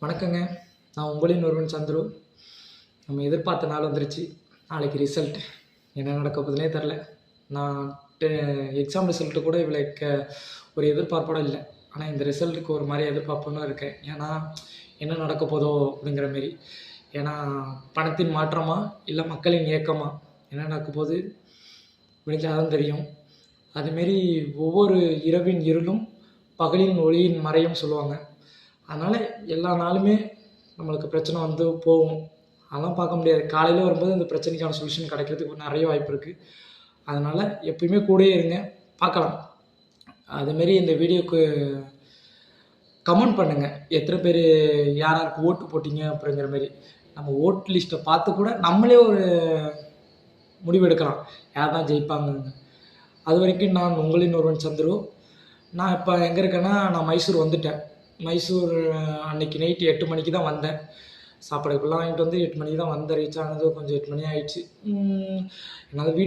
வணக்கங்க. நான் உங்களின் ஒருவன் சந்துரு. நம்ம எதிர்பார்த்த நாள் வந்துருச்சு. நாளைக்கு ரிசல்ட். என்ன நடக்க போகுதுன்னே தெரில. நான் டெ எக்ஸாம் ரிசல்ட்டு கூட இவ்வளோ ஒரு எதிர்பார்ப்போட இல்ல. ஆனா இந்த ரிசல்ட்டுக்கு ஒரு மாரி எதிர்பார்ப்போட இருக்கேன். ஏன்னா, என்ன நடக்க போதோ அப்படிங்கிற மாரி. ஏன்னா, பணத்தின் மாற்றமா? இல்ல மக்களின் ஏக்கமா? என்ன நடக்க போது? விடிஞ்சா தான் தெரியும். அதுமாரி ஒவ்வொரு இரவின் இருளும் பகலின் ஒளியின் மறையும் சொல்லுவாங்க. அதனால எல்லா நாளுமே நம்மளுக்கு பிரச்சனை வந்து போகும். அதெல்லாம் பார்க்க முடியாது. காலையில வரும்போது அந்த பிரச்சனைக்கான சொல்யூஷன் கிடைக்கிறதுக்கு நெறைய வாய்ப்பு இருக்கு. அதனால எப்பயுமே கூடயே இருங்க. பார்க்கலாம். அதுமாரி இந்த வீடியோக்கு கமெண்ட் பண்ணுங்க. எத்தன பேரு யார் யாருக்கு ஓட்டு போட்டீங்க அப்படிங்கிற மாரி. நம்ம ஓட் லிஸ்ட்ட பார்த்து கூட நம்மளே ஒரு முடிவு எடுக்கலாம். யார் தான் ஜெயிப்பாங்கன்னு. அதுவரைக்கும் நான் உங்களின் ஒருவன் சந்துரு. நான் இப்ப எங்க இருக்கேன்னா, நான் மைசூர் வந்துட்டேன். மைசூர் அன்னைக்கு நைட் 8 மணிக்கு தான் வந்தேன். சாப்பாடு இப்படிலாம் வாங்கிட்டு வந்து 8 மணிக்கு தான் வந்தேன். ரீச் ஆனது கொஞ்சம் 8 மணி ஆயிடுச்சு. என்னால வீடியோ